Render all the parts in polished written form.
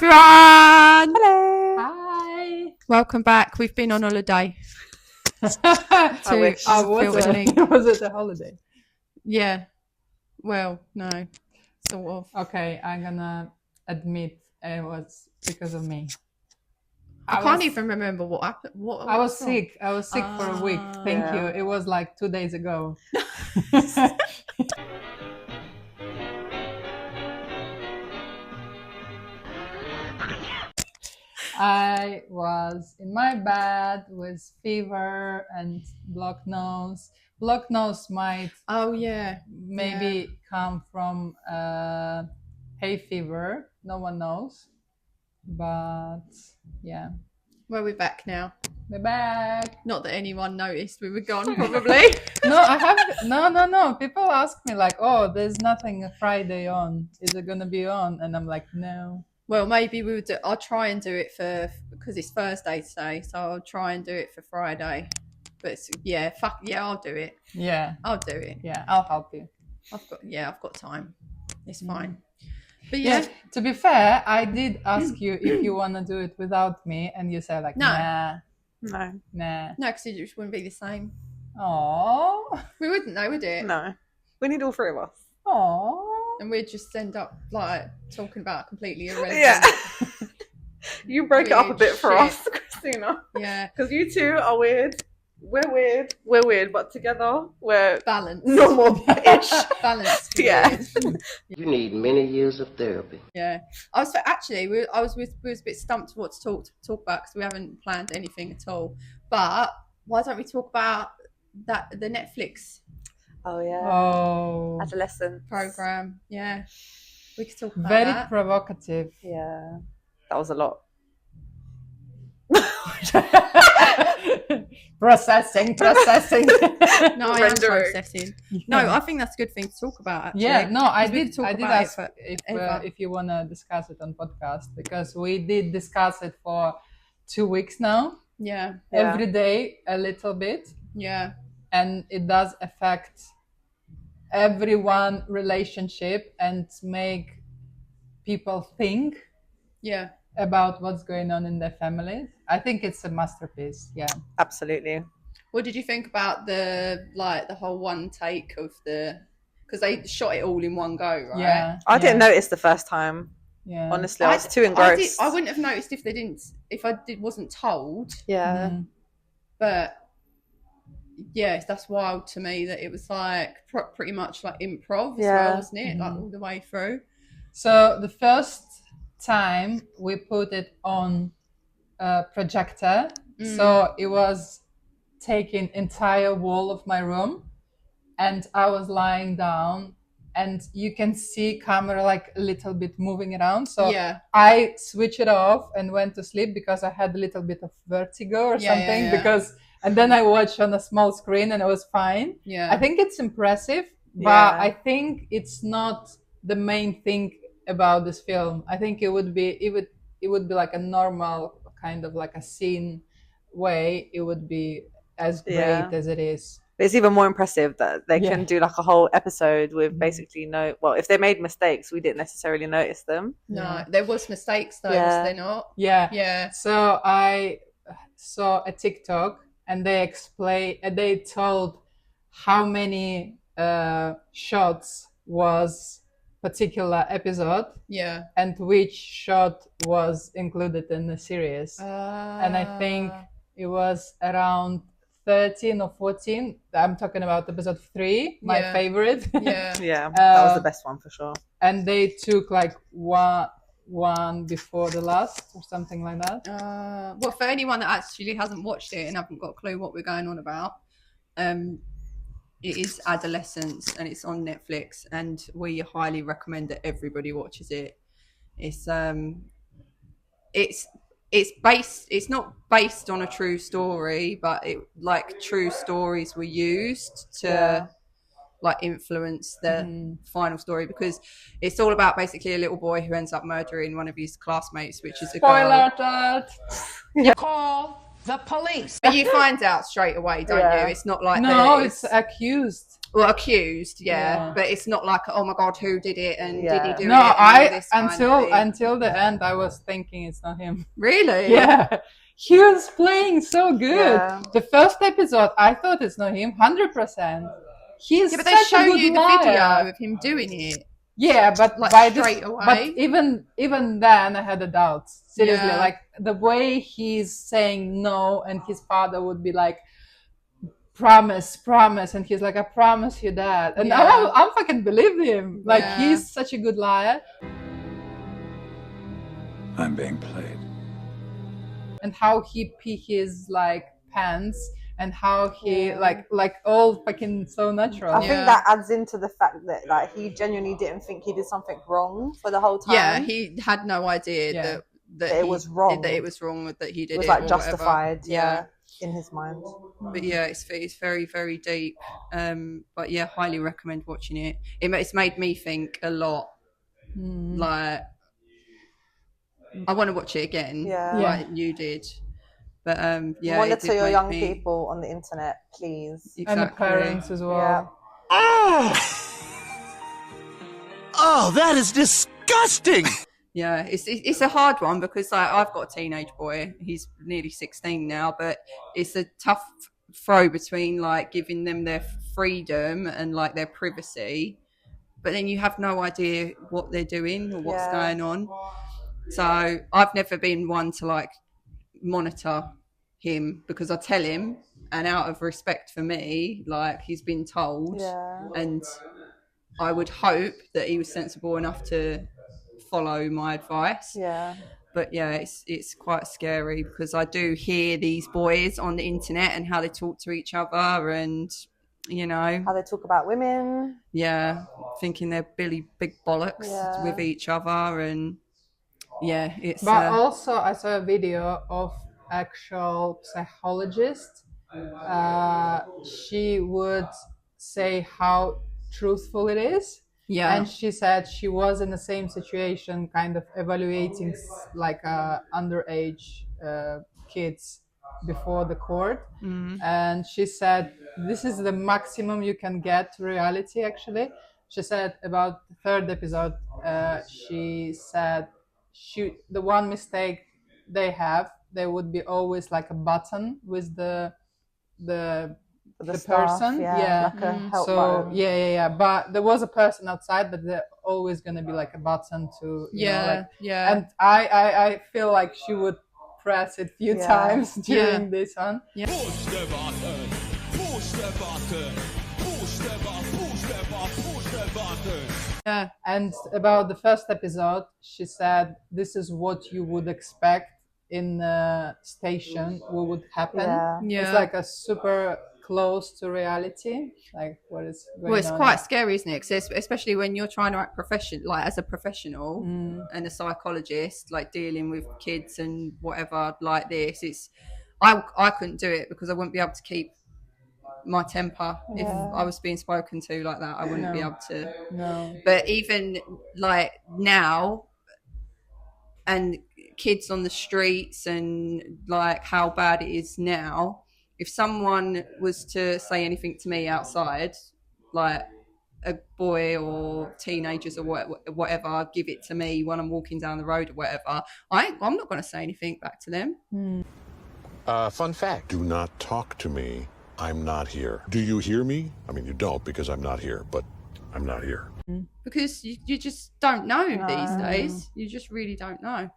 everyone! Hello. Hi. Welcome back. We've been on holiday. Was Unfiltered N Inked. Was it a holiday? Yeah. Well, no. Sort of. Okay, I'm gonna admit it was because of me. I can't even remember what happened. I was sick. I was sick for a week. Thank you. It was like 2 days ago. I was in my bed with fever and blocked nose. Blocked nose might maybe come from hay fever. No one knows. But yeah. Well, we're back now. We're back. Not that anyone noticed we were gone, probably. No. People ask me like, oh, there's nothing Friday on. Is it going to be on? And I'm like, no. Well, maybe I'll try and do it because it's Thursday today, so I'll try and do it for Friday. But I'll do it. Yeah. I'll do it. Yeah, I'll help you. I've got time. It's fine. But yeah, to be fair, I did ask you if you want to do it without me, and you said like, nah. No, because it just wouldn't be the same. Aww. We wouldn't know, would it? No. We need all three of us. Aww. And we'd just end up like talking about completely irrelevant. Yeah. You break it up a bit for us, Christina. Yeah. Because you two are weird. We're weird, but together we're balanced. Normal-ish. Balanced. Yeah. You need many years of therapy. Yeah. I was a bit stumped what to talk about because we haven't planned anything at all. But why don't we talk about the Netflix? Oh yeah. Oh. Adolescent program. Yeah. We could talk about Very that. Provocative. Yeah. That was a lot. Processing. No, I am processing. No, I think that's a good thing to talk about. Actually. Yeah, no, I did ask if you want to discuss it on podcast, because we did discuss it for 2 weeks now. Yeah. Every day a little bit. Yeah. And it does affect everyone relationship and make people think. Yeah. About what's going on in their families. I think it's a masterpiece. Yeah, absolutely. What did you think about the whole one take of because they shot it all in one go, right? Yeah, I didn't notice the first time. Yeah, honestly, I was too engrossed. I wouldn't have noticed if I wasn't told. Yeah, but yeah, that's wild to me that it was like pretty much like improv as well, wasn't it? Like all the way through. So the first time we put it on a projector, so it was taking entire wall of my room, and I was lying down, and you can see camera like a little bit moving around. So I switched it off and went to sleep because I had a little bit of vertigo or something. And then I watched on a small screen and it was fine. Yeah, I think it's impressive, but I think it's not the main thing about this film. I think it would be like a normal kind of like a scene way. It would be as great as it is. But it's even more impressive that they can do like a whole episode with basically if they made mistakes, we didn't necessarily notice them. No, there was mistakes though, was there not? Yeah. So I saw a TikTok and they told how many shots was particular episode, and which shot was included in the series. And I think it was around 13 or 14. I'm talking about episode 3, my favorite. That was the best one for sure. And they took like one before the last or something like that. Well, for anyone that actually hasn't watched it and haven't got a clue what we're going on about, it is Adolescence and it's on Netflix, and we highly recommend that everybody watches it. It's not based on a true story, but true stories were used to influence the final story, because it's all about basically a little boy who ends up murdering one of his classmates, which is a girl. Spoiler alert! You call the police. But you find out straight away, don't you? It's not like it's accused. Well, accused, Yeah. but it's not like, oh my god, who did it and did he do No, it? And all this kind of thing. until the end, I was thinking it's not him. Really? Yeah, he was playing so good. Yeah. The first episode, I thought it's not him, 100%. He's Yeah, but they such show a good you the liar. video of him doing it. Yeah, but Like, by straight this, away. but even then, I had a doubt. Seriously, Yeah. like the way he's saying no, and his father would be like, promise, and he's like, I promise you that, and Yeah. I fucking believe him. Like Yeah. he's such a good liar. I'm being played. And how he pee his like pants, and how he like all fucking so natural. I Yeah. think that adds into the fact that like he genuinely didn't think he did something wrong for the whole time. Yeah, he had no idea Yeah. that it was wrong. That it was wrong, that he did It was it, like or justified, whatever. in his mind. But yeah, it's very, very deep. But yeah, highly recommend watching it. It's made me think a lot. Like, I want to watch it again. Yeah. Like you did. But yeah, Monitor it did your make young me- people on the internet, please. And the Exactly. parents as well. Yeah. Oh, that is disgusting! Yeah, it's a hard one because like I've got a teenage boy. He's nearly 16 now, but it's a tough throw between like giving them their freedom and like their privacy, but then you have no idea what they're doing or what's Yeah. going on. So I've never been one to like monitor him because I tell him, and out of respect for me, like he's been told, Yeah. and I would hope that he was sensible enough to follow my advice. Yeah. But yeah, it's quite scary because I do hear these boys on the internet and how they talk to each other, and you know, How they talk about women. yeah, thinking they're big bollocks Yeah. with each other, and yeah, it's But also, I saw a video of actual psychologist. She would say how truthful it is. yeah, And she said she was in the same situation, kind of evaluating like underage kids before the court. And she said this is the maximum you can get to reality. Actually, she said about the third episode, she said the one mistake they have, there would be always like a button with the staff, person, yeah. like a help So button. yeah. But there was a person outside, but there's always gonna be like a button to yeah. And I feel like she would press it a few Yeah. times during this one. Push the button! Push the button! Push the button! Push the button! Push the button! Yeah. And about the first episode, she said this is what you would expect in a station what would happen. Yeah. Yeah. It's like a super close to reality, like what is going Well, it's on. quite scary, isn't it? 'Cause especially when you're trying to act like as a professional and a psychologist, like dealing with kids and whatever like this. I couldn't do it because I wouldn't be able to keep my temper if I was being spoken to like that. I wouldn't be able to. No. But even like now, and kids on the streets, and like how bad it is now. If someone was to say anything to me outside, like a boy or teenagers or whatever, give it to me when I'm walking down the road or whatever, I'm not going to say anything back to them. Fun fact. Do not talk to me. I'm not here. Do you hear me? I mean, you don't because I'm not here, but I'm not here. Because you just don't know these days. You just really don't know.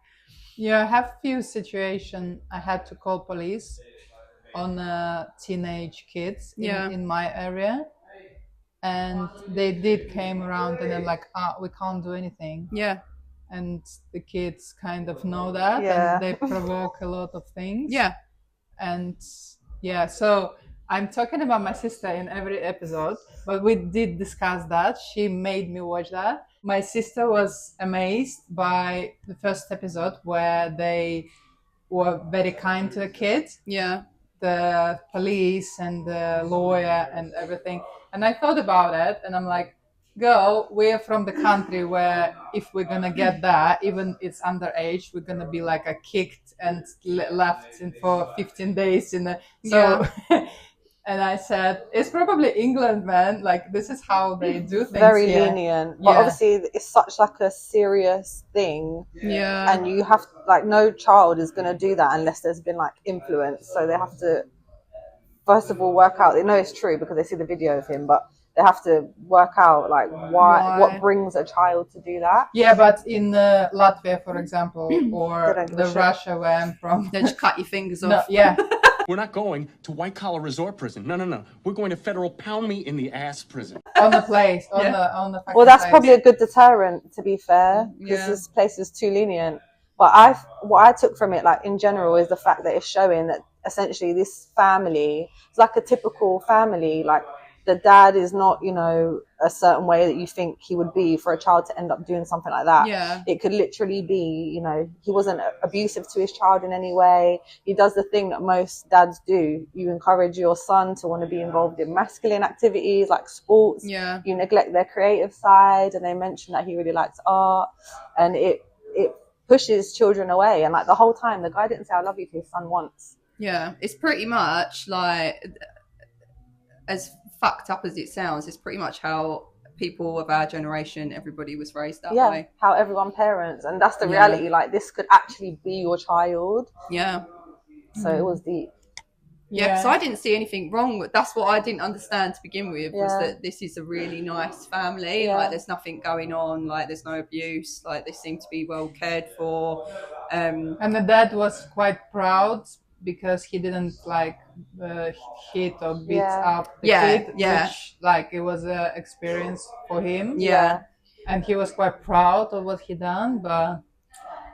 Yeah, I have few situations I had to call police on teenage kids in my area, and they did came around and they're like, we can't do anything. Yeah. And the kids kind of know that, Yeah. and they provoke a lot of things. Yeah. And yeah, so I'm talking about my sister in every episode, but we did discuss that. She made me watch that. My sister was amazed by the first episode where they were very kind to the kids, Yeah. the police and the lawyer and everything. And I thought about it and I'm like, girl, we're from the country where if we're gonna get that, even it's underage, we're gonna be like kicked and left in for 15 days in the so And I said, it's probably England, man. Like, this is how they do things. Very here. lenient. But Yeah. obviously, it's such like a serious thing. Yeah. And you have, like, no child is going to do that unless there's been, like, influence. So they have to, first of all, work out. They know it's true because they see the video of him, but they have to work out, like, what brings a child to do that. Yeah, but in Latvia, for example, or don't give a the shit. Russia where I'm from. They just cut your fingers No, off. yeah. We're not going to white collar resort prison. No. We're going to federal pound me in the ass prison. On the place. On Yeah. the fucking Well, that's place. probably a good deterrent, to be fair, because Yeah. this place is too lenient. But what I took from it, like, in general, is the fact that it's showing that essentially this family is like a typical family. Like, the dad is not, you know, a certain way that you think he would be for a child to end up doing something like that. Yeah. It could literally be, you know, he wasn't abusive to his child in any way. He does the thing that most dads do. You encourage your son to want to be involved in masculine activities like sports. Yeah. You neglect their creative side, and they mention that he really likes art, and it pushes children away. And like the whole time, the guy didn't say I love you to his son once. Yeah. It's pretty much like, as fucked up as it sounds, it's pretty much how people of our generation, everybody was raised that way. How everyone parents, and that's the Yeah. reality. Like, this could actually be your child. Yeah. So it was deep. Yeah, so I didn't see anything wrong with. That's what I didn't understand to begin with, was Yeah. that this is a really nice family. Yeah. Like, there's nothing going on. Like, there's no abuse. Like, they seem to be well cared for. And the dad was quite proud because he didn't like hit or beat up the kid, which like it was an experience for him. Yeah. And he was quite proud of what he done, but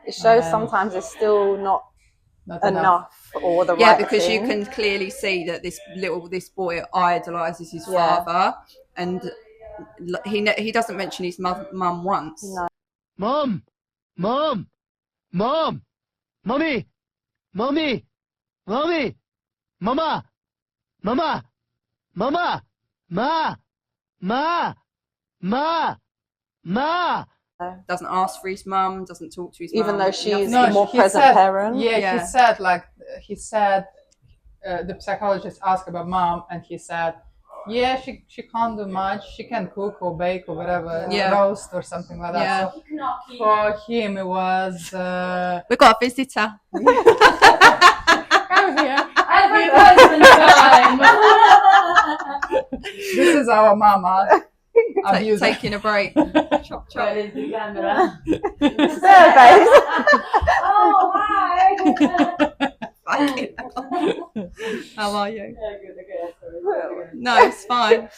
it shows sometimes it's still not enough or the right because thing. you can clearly see that this boy idolizes his father, and he doesn't mention his mum once. No. Mom, mommy, mama, ma. Doesn't ask for his mum, doesn't talk to his even mum, though she's nothing. a more he present said- parent. Yeah, he said the psychologist asked about mom, and he said, yeah, she can't do much. She can cook or bake or whatever, roast or something like that. Yeah. So for him, it was We've got a visitor. come here. This is our mama. Abuser. Taking a break. Chop, chop. There, babe. Oh, hi. Fucking hell. How are you? Good. No, it's fine.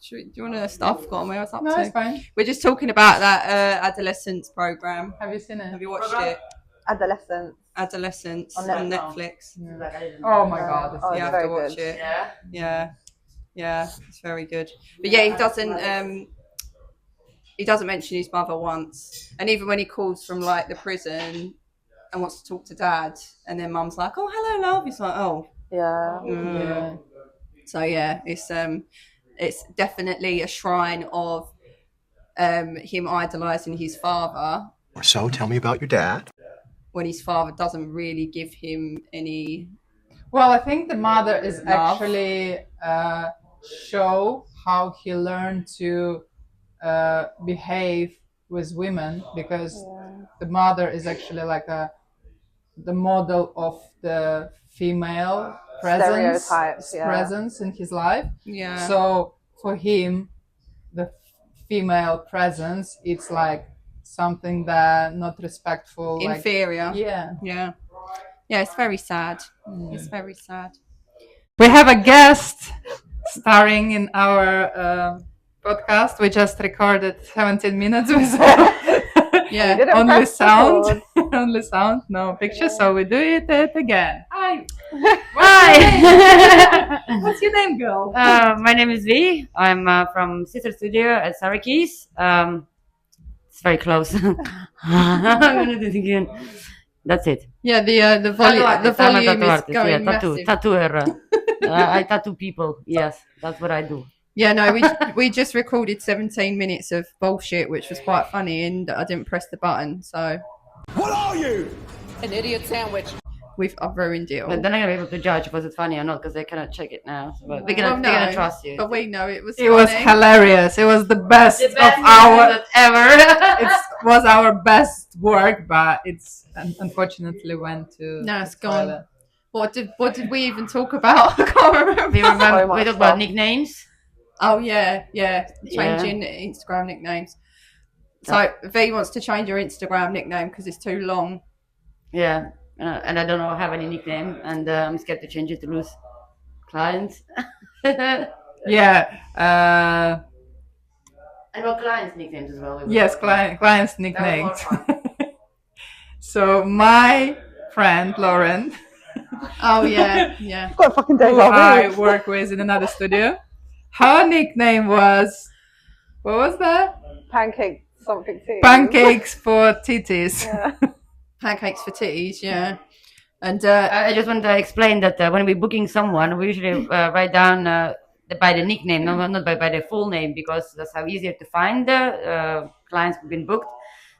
Do you want to start? I've forgotten where I was up No, to. it's fine. We're just talking about that adolescence program. Have you seen it? Have you watched it? Adolescence. Adolescence On on Netflix. Netflix. Oh my god. Oh, You it's have very to watch good. it. Yeah, it's very good. But yeah, he doesn't mention his mother once. And even when he calls from like the prison and wants to talk to dad, and then mum's like, "Oh, hello, love." He's like, "Oh." Yeah. Yeah. So yeah, it's definitely a shrine of him idolizing his father, So tell me about your dad. when his father doesn't really give him any. Well, I think the mother is Love. actually show how he learned to behave with women, because the mother is actually like the model of the female Stereotypes, presence in his life. Yeah. So for him, the female presence, it's like something that not respectful, like, Inferior. yeah. Yeah, it's very sad. It's very sad. We have a guest starring in our podcast. We just recorded 17 minutes with Yeah. Didn't only press sound, record. only sound, no picture. So we do it again. Hi. Hi. What's your name, girl? My name is V. I'm from Sister Studio at Syracuse. It's very close. I'm gonna do it again. That's it. Yeah, the volume I'm a is tattoo artist, going massive. tattooer. I tattoo people. Yes, that's what I do. Yeah, no, we just recorded 17 minutes of bullshit, which was quite funny, and I didn't press the button, so. What are you? An idiot sandwich. I've ruined it all. But they're not gonna be able to judge was it funny or not because they cannot check it now. So, but we're Well, gonna trust you. But we know it was. It was funny. hilarious. It was the best, The best of our ever. it was our best work, but it's unfortunately went to No, it's the gone. toilet. What did we even talk about? I can't remember. we So remember much we talked about stuff. nicknames. Oh yeah, changing Instagram nicknames. So V wants to change your Instagram nickname because it's too long. Yeah, and I don't know have any nickname, and I'm scared to change it to lose clients. Yeah. And what clients' nicknames as well. Yes, clients' That was more nicknames. fun. So my friend Lauren, Oh yeah. I've got a fucking who deja I vu. work with in another studio, her nickname was, what was that? Pancake something too. Pancakes for titties. Yeah. Pancakes for titties. Yeah. And I just want to explain that when we're booking someone, we usually write down by the nickname, not by their full name, because that's how easier to find the clients who've been booked.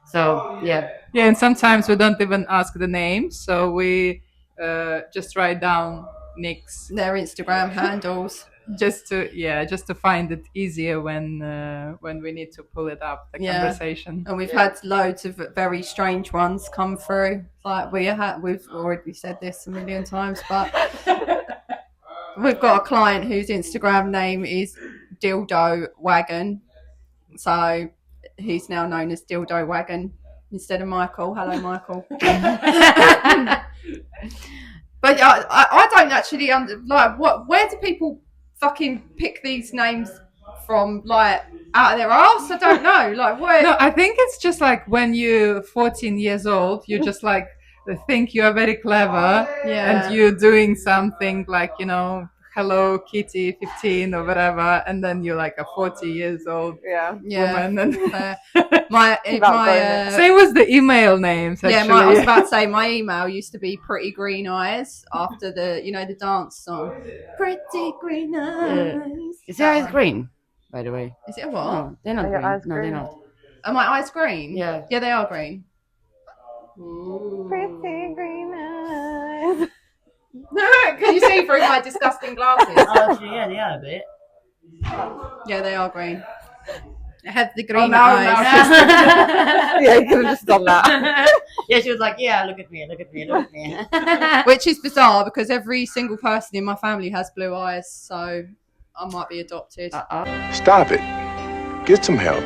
So yeah, Yeah, and sometimes we don't even ask the name, so we just write down nicks their Instagram handles. just to find it easier when we need to pull it up the Yeah. conversation. And we've had loads of very strange ones come through. Like we've already said this a million times, but we've got a client whose Instagram name is Dildo Wagon. So he's now known as Dildo Wagon instead of Michael. Hello, Michael. But I don't actually like where do people fucking pick these names from, like out of their arse? I don't know. Like where? No, I think it's just like when you're 14 years old, you just like think you are very clever, Yeah. and you're doing something like, Hello Kitty 15 or whatever, and then you're like a 40 years old Yeah. woman. And my same with the email names. yeah, Actually. I was about to say my email used to be Pretty Green Eyes after the the dance song. Pretty Green Eyes. is their eyes green? By the way, Is it a what? no, they're not Are your green. eyes No, green? they're not. Are my eyes green? Yeah. Yeah, they are green. Pretty green eyes. Can you see through my disgusting glasses? Actually, yeah, they are a bit. Yeah, they are green. I have the Oh, green now eyes. Yeah, you could have just done that. Yeah, she was like, yeah, look at me, look at me, look at me. Which is bizarre because every single person in my family has blue eyes, so I might be adopted. Stop it. Get some help.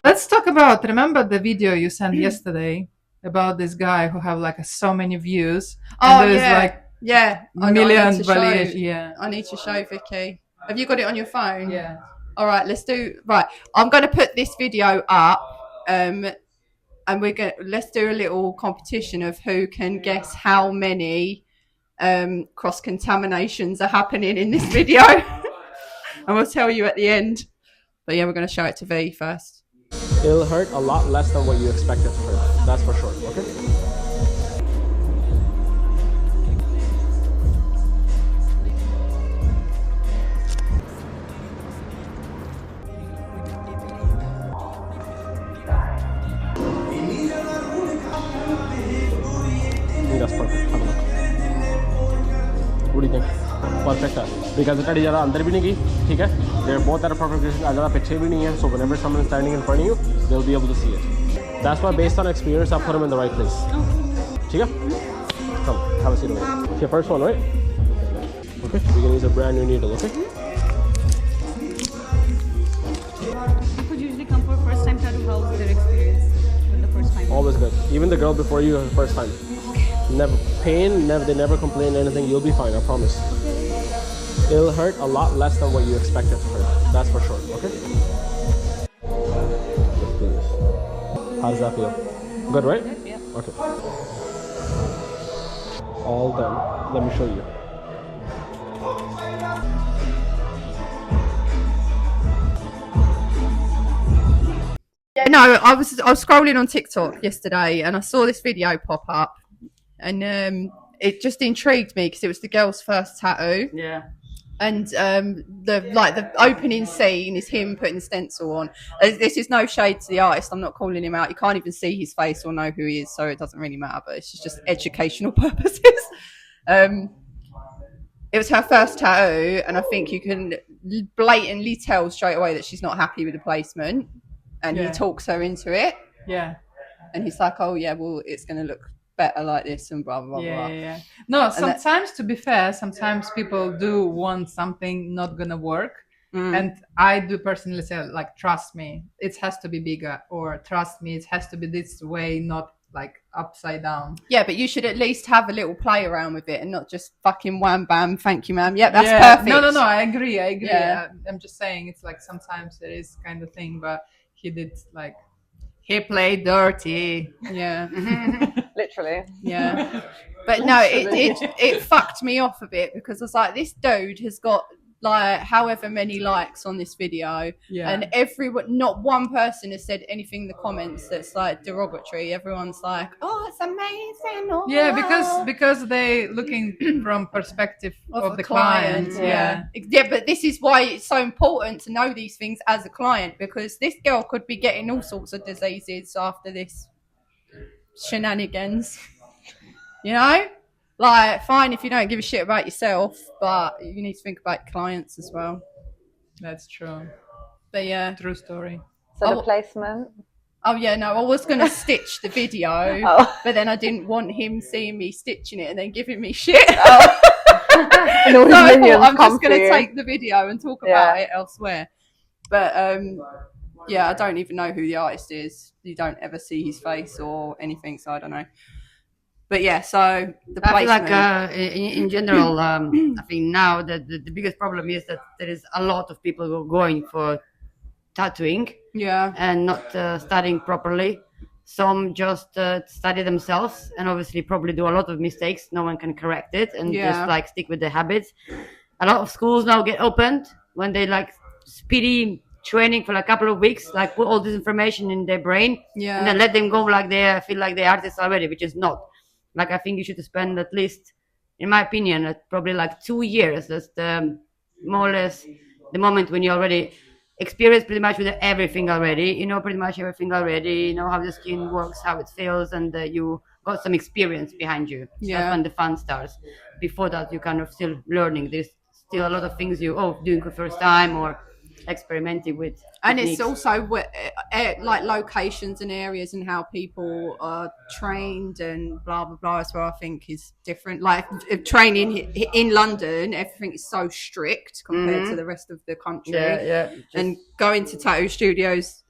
Let's talk about. Remember the video you sent yesterday about this guy who have like so many views? Oh, and there's yeah. like Yeah, million I values. Yeah. need to show Vicky. Have you got it on your phone? Yeah. All right, I'm going to put this video up, and let's do a little competition of who can guess how many cross contaminations are happening in this video, and we'll tell you at the end. But yeah, we're going to show it to V first. It'll hurt a lot less than what you expect it to hurt. That's for sure. Okay. I think that's perfect. Have a look. What do you think? Perfect है. Because it ज़्यादा अंदर भी नहीं गई, ठीक है? They're both at a perfect position. ज़्यादा पीछे भी नहीं है. So whenever someone is standing in front of you, they'll be able to see it. That's why, based on experience, I put them in the right place. ठीक है? Come, have a seat over here. It's your first one, right? Okay. We're gonna use a brand new needle. Okay. People usually come for first time tattoo. How's their experience with the first time? Always good. Even the girl before you, her first time. Never pain. They never complain anything. You'll be fine. I promise. It'll hurt a lot less than what you expect it to hurt. That's for sure. Okay. Let's do this. How does that feel? Good, right? Yeah. Okay. All done. Let me show you. Yeah, no, I was scrolling on TikTok yesterday and I saw this video pop up, and it just intrigued me because it was the girl's first tattoo. Yeah. And the opening scene is him putting the stencil on. This is no shade to the artist. I'm not calling him out. You can't even see his face or know who he is, so it doesn't really matter. But it's just educational purposes. It was her first tattoo, and I think you can blatantly tell straight away that she's not happy with the placement, and he talks her into it. Yeah. And he's like, oh yeah, well, it's going to look better like this and blah, blah, blah. Yeah. No, sometimes, to be fair, sometimes people do want something not going to work. And I do personally say, like, trust me, it has to be bigger, or trust me, it has to be this way, not like upside down. Yeah, but you should at least have a little play around with it and not just fucking wham bam, thank you, ma'am. Yep, that's perfect. No, I agree. Yeah. I'm just saying, it's like sometimes there is kind of thing, but he did like, he played dirty. Yeah. Literally. Yeah. But no, it fucked me off a bit, because I was like, this dude has got like however many likes on this video, and not one person has said anything in the comments that's like derogatory. Everyone's like, oh, it's amazing. Oh, yeah, because they looking from perspective of the client. Yeah, but this is why it's so important to know these things as a client, because this girl could be getting all sorts of diseases after this shenanigans, you know. Like, fine if you don't give a shit about yourself, but you need to think about your clients as well. That's true. But yeah. True story. So the placement? Oh yeah, no, I was going to stitch the video, but then I didn't want him seeing me stitching it and then giving me shit. So I thought I'm just going to take the video and talk about it elsewhere. But yeah, I don't even know who the artist is. You don't ever see his face or anything, so I don't know. But yeah, so the placement. I feel like in general, I think now that the biggest problem is that there is a lot of people who are going for tattooing, and not studying properly. Some just study themselves, and obviously probably do a lot of mistakes. No one can correct it, and just like stick with the habits. A lot of schools now get opened when they like speedy training for like a couple of weeks, like put all this information in their brain, and then let them go like they feel like they're artists already, which is not. Like, I think you should spend at least, in my opinion, probably like 2 years. That's the more or less the moment when you already experience pretty much with everything already. You know pretty much everything already. You know how the skin works, how it feels, and you got some experience behind you. That's when the fun starts. Before that, you're kind of still learning. There's still a lot of things doing for the first time or experimenting with. And techniques. it's also like locations and areas and how people are trained and blah blah blah as well. I think is different. Like training in London, everything is so strict compared to the rest of the country. And going to tattoo studios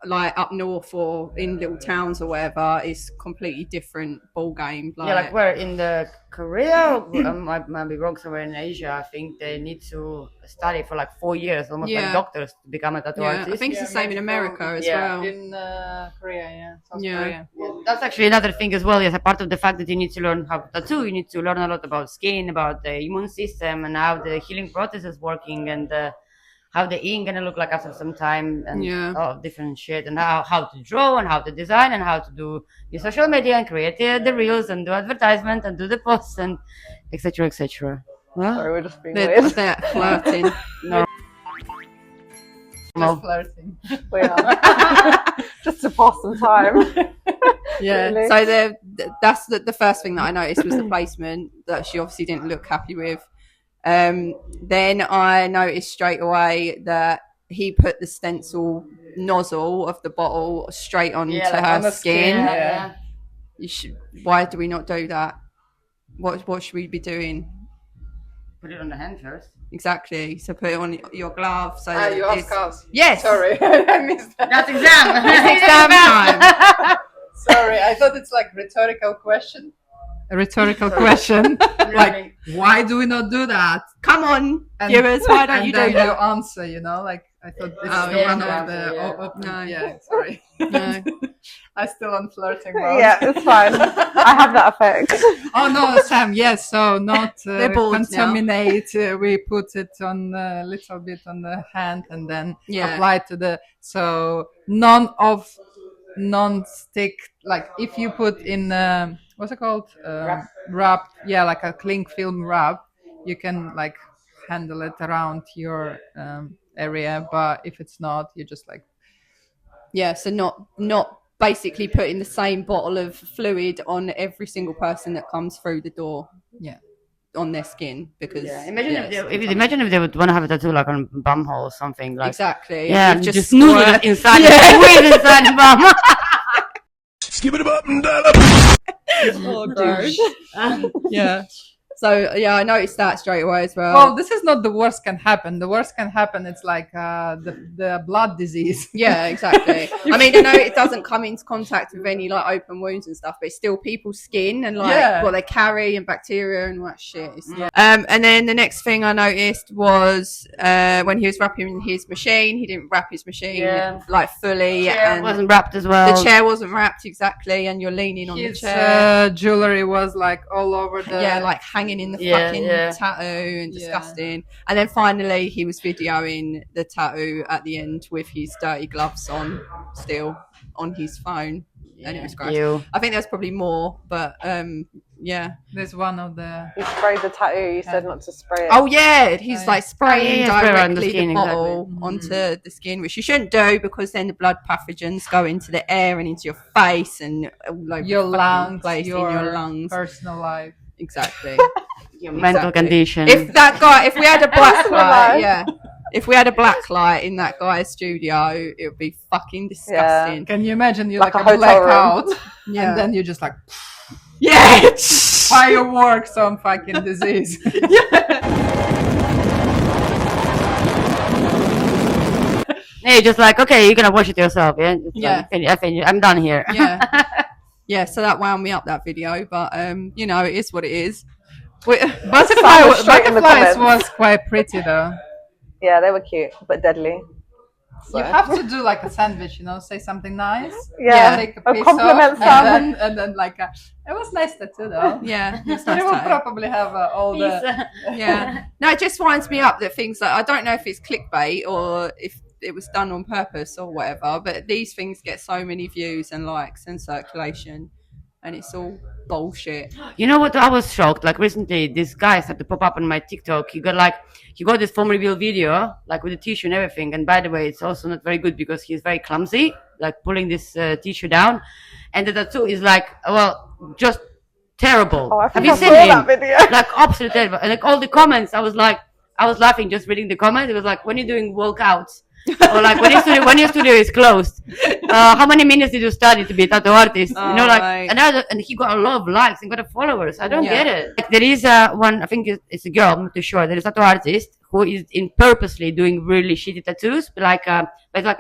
like up north or in little towns or whatever is completely different ball game. Like where in the Korea, might be wrong, somewhere in Asia, I think they need to study for like 4 years, almost like doctors, to become a tattoo artist. I think it's the same in America as well. In Korea, South Korea. That's actually another thing as well. Yes, a part of the fact that you need to learn how to tattoo, you need to learn a lot about skin, about the immune system, and how the healing process is working, and how the ink gonna look like after some time, and all different shit, and how to draw, and how to design, and how to do your social media, and create the reels, and do advertisement, and do the posts, and etc. etc. Well, sorry, we're just being weird. They're flirting. No. Just flirting. We are. Just to pass some time. Really. So that's the first thing that I noticed was the placement that she obviously didn't look happy with. Then I noticed straight away that he put the stencil nozzle of the bottle straight onto her skin. Why do we not do that? What should we be doing? Put it on the hand first. Exactly. So put it on your glove. So you ask us. Yes. Sorry, I missed that. That's exam. It's exam time. Sorry, I thought it's like rhetorical question. A rhetorical question. Like, why do we not do that? Come on, viewers, why don't you do that? And then you answer, you know, like, I thought this is one of the... No. Yeah, sorry. No. I'm still on flirting mode. Yeah, it's fine. I have that effect. Oh, no, Sam, yes, so not contaminate. We put it on a little bit on the hand and then apply to the... So non-stick, like if you put in... what's it called? Wrap. Yeah, like a cling film wrap. You can like handle it around your area, but if it's not, you just like... Yeah, so not basically putting the same bottle of fluid on every single person that comes through the door. Yeah. on their skin because imagine if they would want to have a tattoo like on bum hole or something like exactly. yeah, just noodle squirt. inside squeeze inside the bum. Skip it up and down. Oh, gross. Yeah. So yeah, I noticed that straight away as well. Well, this is not the worst can happen. The worst can happen. It's like the blood disease. Yeah, exactly. I mean, I know it doesn't come into contact with any like open wounds and stuff, but it's still people's skin and like what they carry and bacteria and all that shit. And then the next thing I noticed was when he was wrapping his machine, he didn't wrap his machine like fully. The chair and wasn't wrapped as well. The chair wasn't wrapped exactly, and you're leaning on the His chair. jewelry was like all over the like hanging in the fucking tattoo and disgusting. And then finally he was videoing the tattoo at the end with his dirty gloves on still on his phone. And it was gross. I think there's probably more, but there's one of the He sprayed the tattoo. You said not to spray it. oh yeah, he's like spraying around directly the skin, the bottle onto the skin, which you shouldn't do because then the blood pathogens go into the air and into your face and all over your the lungs, place in your lungs. personal life. Exactly. Your mental condition. If we had a black light, if we had a black light in that guy's studio, it would be fucking disgusting. Can you imagine you Like like a a hotel blackout Yeah. and then you just like Yeah. fireworks on fucking disease. Yeah, you're just like, okay, you're gonna wash it yourself, yeah? Like, I'm done here. Yeah, so that wound me up, that video, but you know, it is what it is. Butterflies was quite pretty though. Yeah, they were cute, but deadly. So. You have to do like a sandwich, you know, say something nice. Yeah, take a piece compliment off, and then like it was nice tattoo though. Yeah, it will probably have all the No, it just winds me up that things like I don't know if it's clickbait or if it was done on purpose or whatever, but these things get so many views and likes and circulation, and it's all bullshit. You know what? I was shocked. Like recently, this guy started to pop up on my TikTok. He got this foam reveal video, like with the tissue and everything. And by the way, it's also not very good because he's very clumsy, like pulling this tissue down. And the tattoo is like, well, just terrible. Oh, Have you seen that video? Like absolutely terrible. And like all the comments, I was laughing just reading the comments. It was like, when you're doing workouts, or like when your studio is closed, how many minutes did you study to be a tattoo artist? You know, like and he got a lot of likes and got followers. I don't get it. Like, there is one, I think it's a girl, I'm not too sure. There is a tattoo artist who is purposely doing really shitty tattoos, like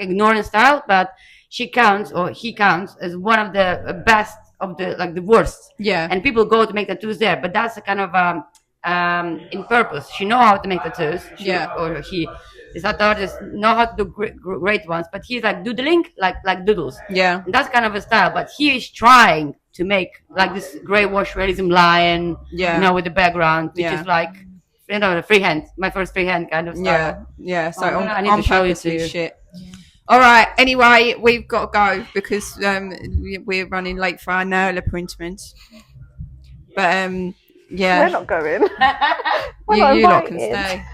ignorant style, but he counts as one of the best of the worst. Yeah. And people go to make tattoos there, but that's a kind of in purpose. She know how to make tattoos. This tattoo artist know how to do great ones, but he's like doodling like doodles. Yeah. And that's kind of a style, but he is trying to make like this grey wash realism lion, you know, with the background, which is like, you know, the freehand, my first freehand kind of style. Yeah. So I need to show you to you. Shit. All right. Anyway, we've got to go because we're running late for our nail appointment. But yeah, we're not going. You lot can stay.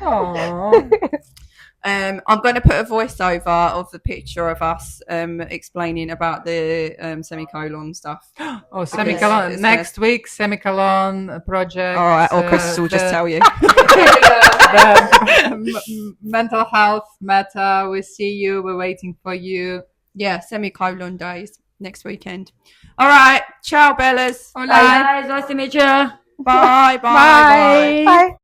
I'm going to put a voiceover of the picture of us explaining about the semicolon stuff. Oh, semicolon. Next week, semicolon project. All right, or Chris will just tell you. The mental health matter. We see you. We're waiting for you. Yeah, semicolon days next weekend. All right. Ciao, Bellas. Hola. Nice to meet you. Bye. Bye.